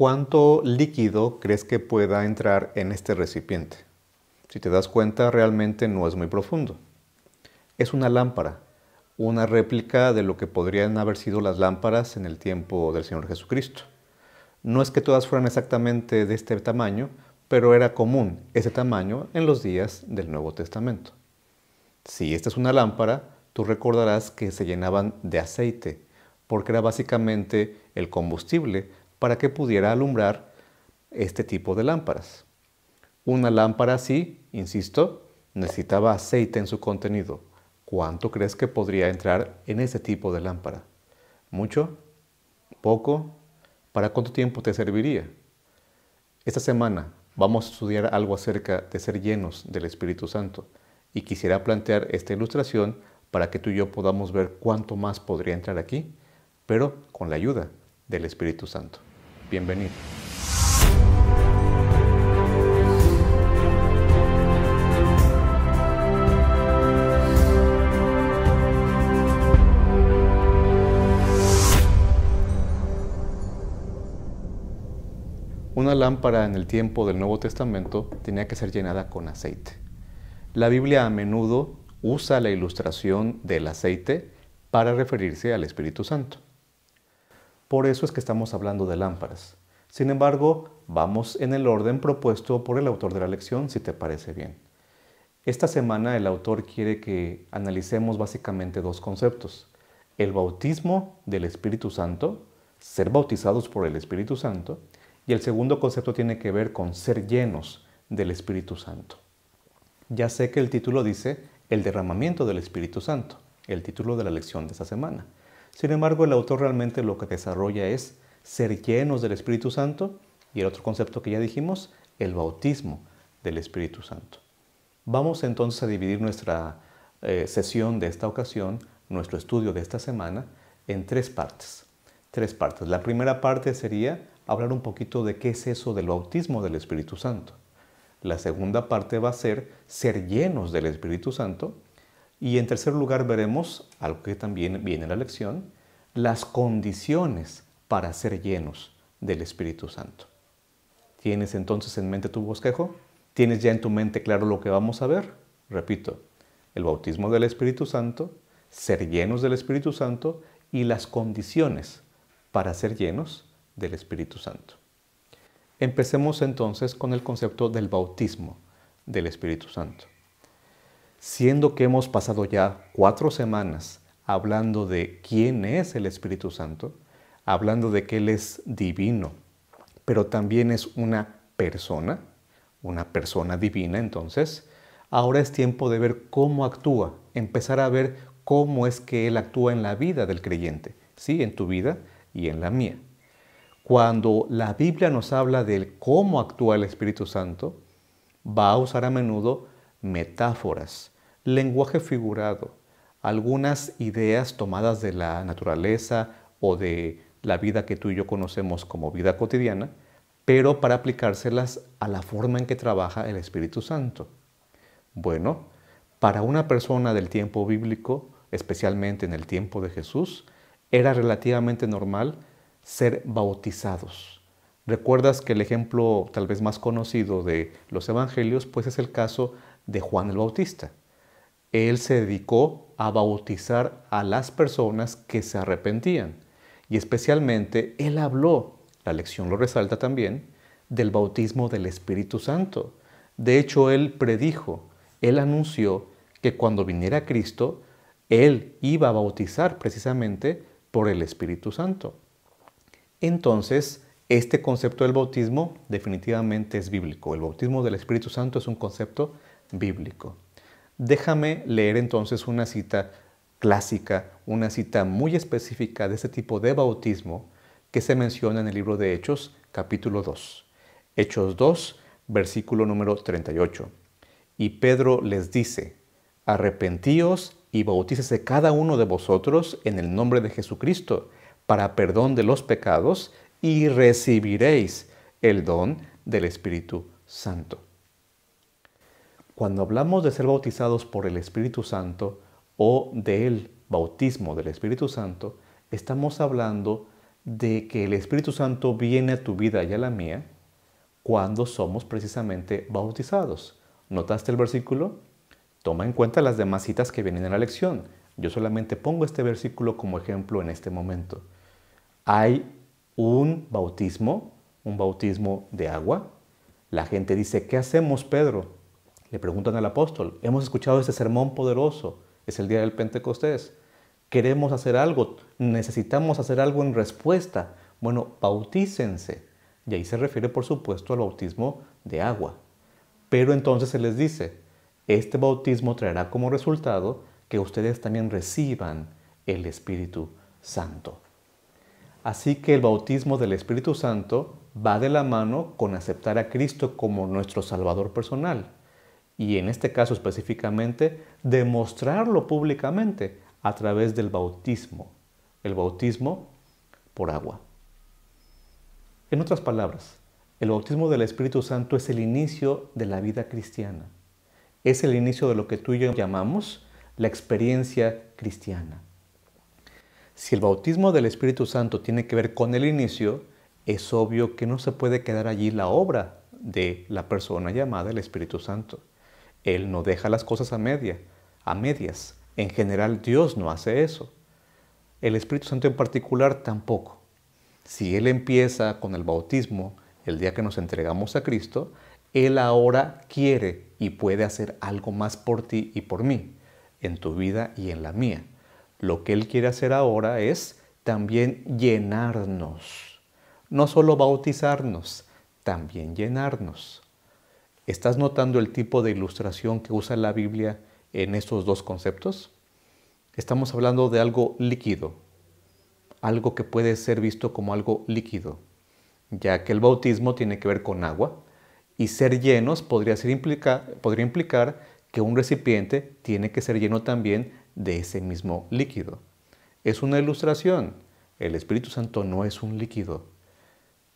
¿Cuánto líquido crees que pueda entrar en este recipiente? Si te das cuenta, realmente no es muy profundo. Es una lámpara, una réplica de lo que podrían haber sido las lámparas en el tiempo del Señor Jesucristo. No es que todas fueran exactamente de este tamaño, pero era común ese tamaño en los días del Nuevo Testamento. Si esta es una lámpara, tú recordarás que se llenaban de aceite, porque era básicamente el combustible para que pudiera alumbrar este tipo de lámparas. Una lámpara así, insisto, necesitaba aceite en su contenido. ¿Cuánto crees que podría entrar en ese tipo de lámpara? ¿Mucho? ¿Poco? ¿Para cuánto tiempo te serviría? Esta semana vamos a estudiar algo acerca de ser llenos del Espíritu Santo y quisiera plantear esta ilustración para que tú y yo podamos ver cuánto más podría entrar aquí, pero con la ayuda del Espíritu Santo. Bienvenido. Una lámpara en el tiempo del Nuevo Testamento tenía que ser llenada con aceite. La Biblia a menudo usa la ilustración del aceite para referirse al Espíritu Santo. Por eso es que estamos hablando de lámparas. Sin embargo, vamos en el orden propuesto por el autor de la lección, si te parece bien. Esta semana el autor quiere que analicemos básicamente dos conceptos: el bautismo del Espíritu Santo, ser bautizados por el Espíritu Santo, y el segundo concepto tiene que ver con ser llenos del Espíritu Santo. Ya sé que el título dice el derramamiento del Espíritu Santo, el título de la lección de esta semana. Sin embargo, el autor realmente lo que desarrolla es ser llenos del Espíritu Santo y el otro concepto que ya dijimos, el bautismo del Espíritu Santo. Vamos entonces a dividir nuestra sesión de esta ocasión, nuestro estudio de esta semana, en tres partes. La primera parte sería hablar un poquito de qué es eso del bautismo del Espíritu Santo. La segunda parte va a ser llenos del Espíritu Santo. Y en tercer lugar veremos, algo que también viene en la lección, las condiciones para ser llenos del Espíritu Santo. ¿Tienes entonces en mente tu bosquejo? ¿Tienes ya en tu mente claro lo que vamos a ver? Repito, el bautismo del Espíritu Santo, ser llenos del Espíritu Santo y las condiciones para ser llenos del Espíritu Santo. Empecemos entonces con el concepto del bautismo del Espíritu Santo. Siendo que hemos pasado ya 4 semanas hablando de quién es el Espíritu Santo, hablando de que Él es divino, pero también es una persona divina, entonces, ahora es tiempo de ver cómo actúa, empezar a ver cómo es que Él actúa en la vida del creyente, ¿sí? En tu vida y en la mía. Cuando la Biblia nos habla de cómo actúa el Espíritu Santo, va a usar a menudo metáforas, lenguaje figurado, algunas ideas tomadas de la naturaleza o de la vida que tú y yo conocemos como vida cotidiana, pero para aplicárselas a la forma en que trabaja el Espíritu Santo. Bueno, para una persona del tiempo bíblico, especialmente en el tiempo de Jesús, era relativamente normal ser bautizados. ¿Recuerdas que el ejemplo tal vez más conocido de los evangelios pues es el caso de Juan el Bautista? Él se dedicó a bautizar a las personas que se arrepentían y especialmente él habló, la lección lo resalta también, del bautismo del Espíritu Santo. De hecho, él predijo, él anunció que cuando viniera Cristo, él iba a bautizar precisamente por el Espíritu Santo. Entonces, este concepto del bautismo definitivamente es bíblico. El bautismo del Espíritu Santo es un concepto bíblico. Déjame leer entonces una cita clásica, una cita muy específica de este tipo de bautismo que se menciona en el libro de Hechos, capítulo 2. Hechos 2, versículo número 38. Y Pedro les dice: arrepentíos y bautícese cada uno de vosotros en el nombre de Jesucristo para perdón de los pecados y recibiréis el don del Espíritu Santo. Cuando hablamos de ser bautizados por el Espíritu Santo o del bautismo del Espíritu Santo, estamos hablando de que el Espíritu Santo viene a tu vida y a la mía cuando somos precisamente bautizados. ¿Notaste el versículo? Toma en cuenta las demás citas que vienen en la lección. Yo solamente pongo este versículo como ejemplo en este momento. Hay un bautismo de agua. La gente dice, ¿qué hacemos, Pedro? Le preguntan al apóstol, hemos escuchado este sermón poderoso, es el día del Pentecostés. Queremos hacer algo, necesitamos hacer algo en respuesta. Bueno, bautícense. Y ahí se refiere, por supuesto, al bautismo de agua. Pero entonces se les dice, este bautismo traerá como resultado que ustedes también reciban el Espíritu Santo. Así que el bautismo del Espíritu Santo va de la mano con aceptar a Cristo como nuestro Salvador personal. Y en este caso específicamente, demostrarlo públicamente a través del bautismo. El bautismo por agua. En otras palabras, el bautismo del Espíritu Santo es el inicio de la vida cristiana. Es el inicio de lo que tú y yo llamamos la experiencia cristiana. Si el bautismo del Espíritu Santo tiene que ver con el inicio, es obvio que no se puede quedar allí la obra de la persona llamada el Espíritu Santo. Él no deja las cosas a medias. En general, Dios no hace eso. El Espíritu Santo en particular tampoco. Si Él empieza con el bautismo el día que nos entregamos a Cristo, Él ahora quiere y puede hacer algo más por ti y por mí, en tu vida y en la mía. Lo que Él quiere hacer ahora es también llenarnos. No solo bautizarnos, también llenarnos. ¿Estás notando el tipo de ilustración que usa la Biblia en estos dos conceptos? Estamos hablando de algo líquido, algo que puede ser visto como algo líquido, ya que el bautismo tiene que ver con agua y ser llenos podría implicar que un recipiente tiene que ser lleno también de ese mismo líquido. Es una ilustración. El Espíritu Santo no es un líquido,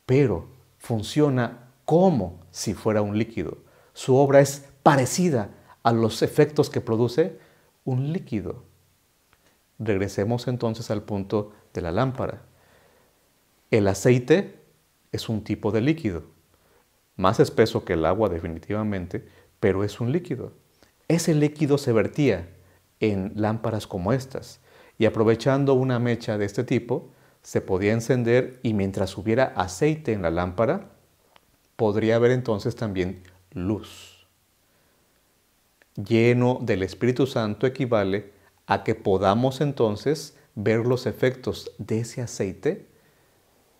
pero funciona como si fuera un líquido. Su obra es parecida a los efectos que produce un líquido. Regresemos entonces al punto de la lámpara. El aceite es un tipo de líquido, más espeso que el agua definitivamente, pero es un líquido. Ese líquido se vertía en lámparas como estas y aprovechando una mecha de este tipo, se podía encender y mientras hubiera aceite en la lámpara, podría haber entonces también luz. Lleno del Espíritu Santo equivale a que podamos entonces ver los efectos de ese aceite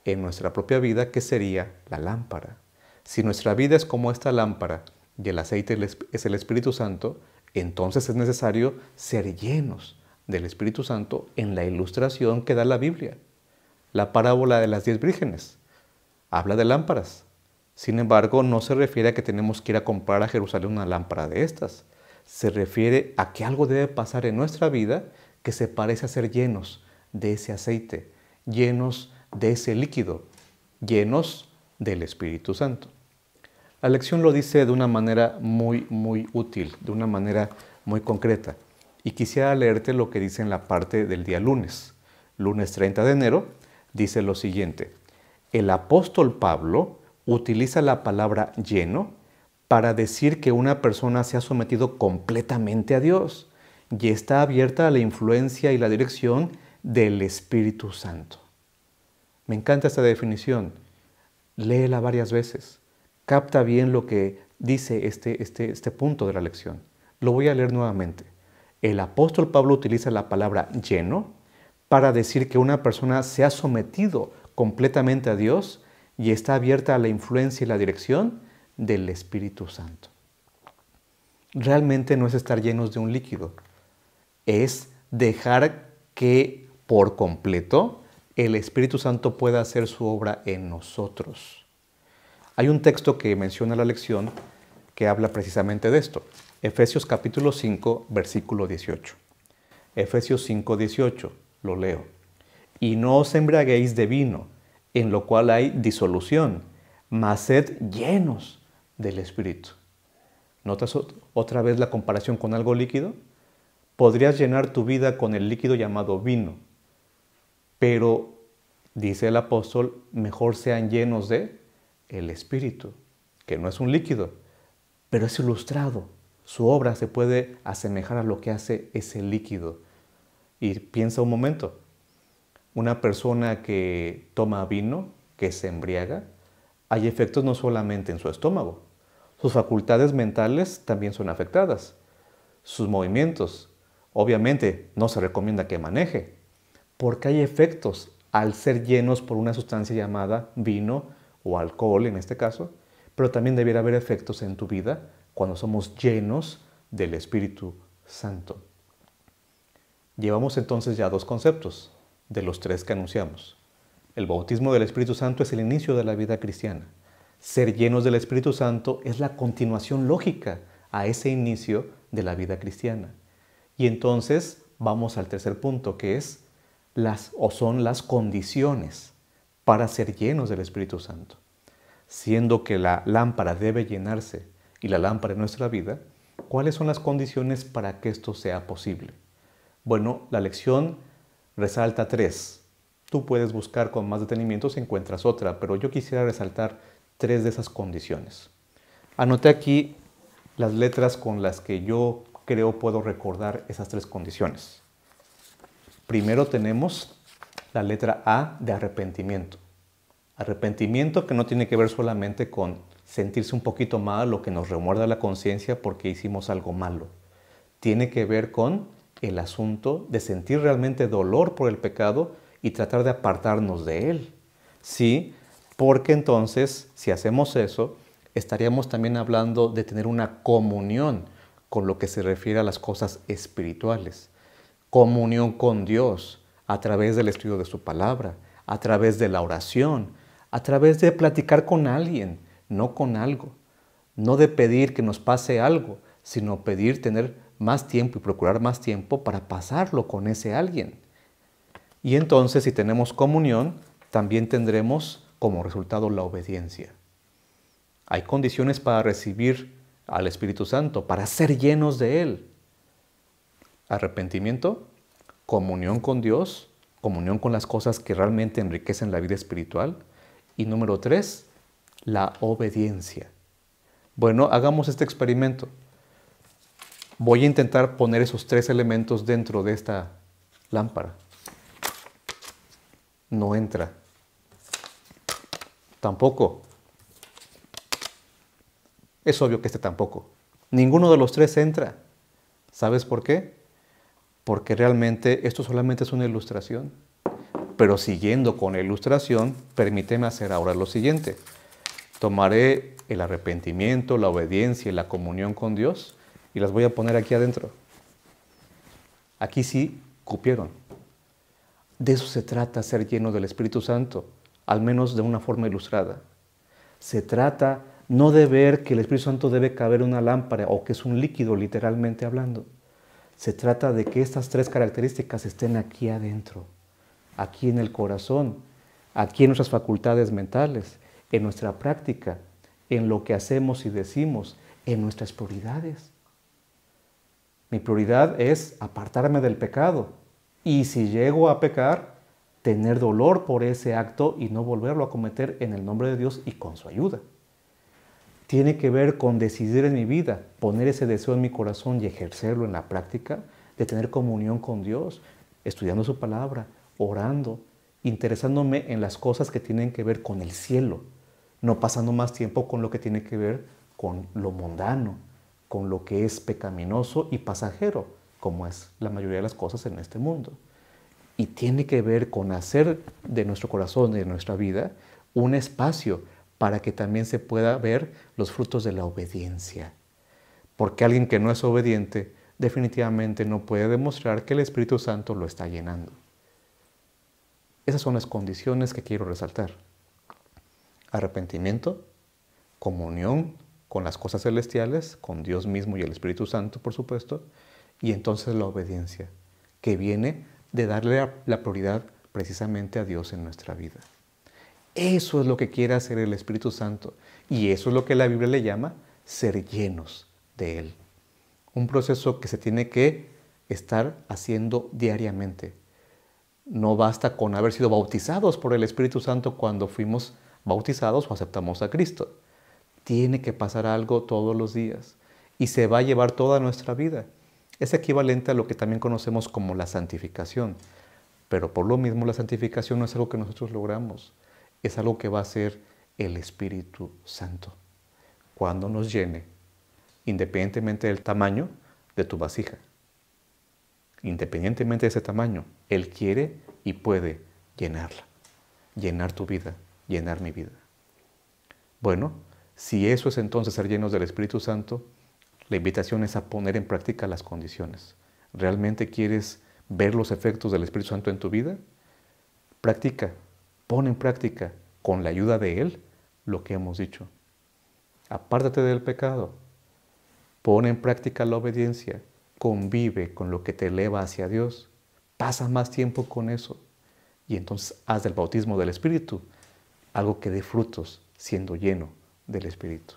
en nuestra propia vida, que sería la lámpara. Si nuestra vida es como esta lámpara y el aceite es el Espíritu Santo, entonces es necesario ser llenos del Espíritu Santo en la ilustración que da la Biblia. La parábola de las 10 vírgenes habla de lámparas. Sin embargo, no se refiere a que tenemos que ir a comprar a Jerusalén una lámpara de estas. Se refiere a que algo debe pasar en nuestra vida que se parece a ser llenos de ese aceite, llenos de ese líquido, llenos del Espíritu Santo. La lección lo dice de una manera muy útil, de una manera muy concreta. Y quisiera leerte lo que dice en la parte del día lunes. Lunes 30 de enero dice lo siguiente: el apóstol Pablo utiliza la palabra lleno para decir que una persona se ha sometido completamente a Dios y está abierta a la influencia y la dirección del Espíritu Santo. Me encanta esta definición. Léela varias veces. Capta bien lo que dice este punto de la lección. Lo voy a leer nuevamente. El apóstol Pablo utiliza la palabra lleno para decir que una persona se ha sometido completamente a Dios y está abierta a la influencia y la dirección del Espíritu Santo. Realmente no es estar llenos de un líquido, es dejar que por completo el Espíritu Santo pueda hacer su obra en nosotros. Hay un texto que menciona la lección que habla precisamente de esto. Efesios capítulo 5, versículo 18. Efesios 5, 18, lo leo. Y no os embriaguéis de vino, en lo cual hay disolución, mas sed llenos del Espíritu. ¿Notas otra vez la comparación con algo líquido? Podrías llenar tu vida con el líquido llamado vino, pero Dice el apóstol, mejor sean llenos de el Espíritu, que no es un líquido, pero es ilustrado. Su obra se puede asemejar a lo que hace ese líquido. Y piensa un momento, una persona que toma vino, que se embriaga, hay efectos no solamente en su estómago, sus facultades mentales también son afectadas, sus movimientos. Obviamente no se recomienda que maneje, porque hay efectos al ser llenos por una sustancia llamada vino o alcohol en este caso, pero también debiera haber efectos en tu vida cuando somos llenos del Espíritu Santo. Llevamos entonces ya dos conceptos de los tres que anunciamos. El bautismo del Espíritu Santo es el inicio de la vida cristiana. Ser llenos del Espíritu Santo es la continuación lógica a ese inicio de la vida cristiana. Y entonces vamos al tercer punto, que es son las condiciones para ser llenos del Espíritu Santo. Siendo que la lámpara debe llenarse y la lámpara en nuestra vida, ¿cuáles son las condiciones para que esto sea posible? Bueno, la lección resalta tres. Tú puedes buscar con más detenimiento si encuentras otra, pero yo quisiera resaltar tres de esas condiciones. Anoté aquí las letras con las que yo creo puedo recordar esas tres condiciones. Primero tenemos la letra A de arrepentimiento. Arrepentimiento que no tiene que ver solamente con sentirse un poquito mal o que nos remuerda la conciencia porque hicimos algo malo. Tiene que ver con el asunto de sentir realmente dolor por el pecado y tratar de apartarnos de él. Sí, porque entonces, si hacemos eso, estaríamos también hablando de tener una comunión con lo que se refiere a las cosas espirituales. Comunión con Dios a través del estudio de su palabra, a través de la oración, a través de platicar con alguien, no con algo. No de pedir que nos pase algo, sino pedir tener más tiempo y procurar más tiempo para pasarlo con ese alguien. Y entonces, si tenemos comunión, también tendremos como resultado la obediencia. Hay condiciones para recibir al Espíritu Santo, para ser llenos de Él. Arrepentimiento, comunión con Dios, comunión con las cosas que realmente enriquecen la vida espiritual. Y número 3, la obediencia. Bueno, hagamos este experimento. Voy a intentar poner esos tres elementos dentro de esta lámpara. No entra. Tampoco. Es obvio que este tampoco. Ninguno de los tres entra. ¿Sabes por qué? Porque realmente esto solamente es una ilustración. Pero siguiendo con la ilustración, permíteme hacer ahora lo siguiente. Tomaré el arrepentimiento, la obediencia y la comunión con Dios y las voy a poner aquí adentro. Aquí sí cupieron. De eso se trata ser lleno del Espíritu Santo, al menos de una forma ilustrada. Se trata no de ver que el Espíritu Santo debe caber en una lámpara o que es un líquido, literalmente hablando. Se trata de que estas tres características estén aquí adentro, aquí en el corazón, aquí en nuestras facultades mentales, en nuestra práctica, en lo que hacemos y decimos, en nuestras prioridades. Mi prioridad es apartarme del pecado y si llego a pecar, tener dolor por ese acto y no volverlo a cometer en el nombre de Dios y con su ayuda. Tiene que ver con decidir en mi vida, poner ese deseo en mi corazón y ejercerlo en la práctica, de tener comunión con Dios, estudiando su palabra, orando, interesándome en las cosas que tienen que ver con el cielo, no pasando más tiempo con lo que tiene que ver con lo mundano, con lo que es pecaminoso y pasajero, como es la mayoría de las cosas en este mundo. Y tiene que ver con hacer de nuestro corazón y de nuestra vida un espacio para que también se pueda ver los frutos de la obediencia. Porque alguien que no es obediente definitivamente no puede demostrar que el Espíritu Santo lo está llenando. Esas son las condiciones que quiero resaltar. Arrepentimiento, comunión con las cosas celestiales, con Dios mismo y el Espíritu Santo, por supuesto, y entonces la obediencia, que viene de darle la prioridad precisamente a Dios en nuestra vida. Eso es lo que quiere hacer el Espíritu Santo y eso es lo que la Biblia le llama ser llenos de Él. Un proceso que se tiene que estar haciendo diariamente. No basta con haber sido bautizados por el Espíritu Santo cuando fuimos bautizados o aceptamos a Cristo. Tiene que pasar algo todos los días y se va a llevar toda nuestra vida. Es equivalente a lo que también conocemos como la santificación. Pero por lo mismo la santificación no es algo que nosotros logramos, es algo que va a hacer el Espíritu Santo cuando nos llene, independientemente del tamaño de tu vasija. Independientemente de ese tamaño, Él quiere y puede llenarla, llenar tu vida, llenar mi vida. Bueno, si eso es entonces ser llenos del Espíritu Santo, la invitación es a poner en práctica las condiciones. ¿Realmente quieres ver los efectos del Espíritu Santo en tu vida? Practica, pon en práctica, con la ayuda de Él, lo que hemos dicho. Apártate del pecado, pon en práctica la obediencia, convive con lo que te eleva hacia Dios, pasa más tiempo con eso y entonces haz del bautismo del Espíritu algo que dé frutos siendo lleno del Espíritu.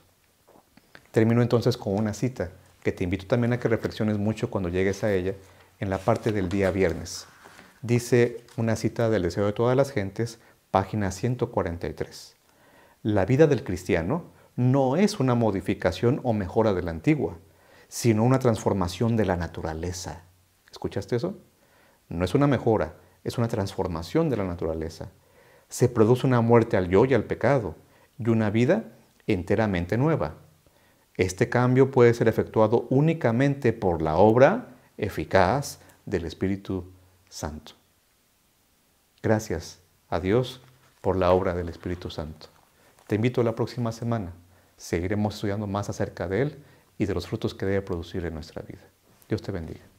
Termino entonces con una cita que te invito también a que reflexiones mucho cuando llegues a ella en la parte del día viernes. Dice una cita del Deseo de todas las gentes, página 143. La vida del cristiano no es una modificación o mejora de la antigua, sino una transformación de la naturaleza. ¿Escuchaste eso? No es una mejora, es una transformación de la naturaleza. Se produce una muerte al yo y al pecado y una vida enteramente nueva. Este cambio puede ser efectuado únicamente por la obra eficaz del Espíritu Santo. Gracias a Dios por la obra del Espíritu Santo. Te invito a la próxima semana. Seguiremos estudiando más acerca de Él y de los frutos que debe producir en nuestra vida. Dios te bendiga.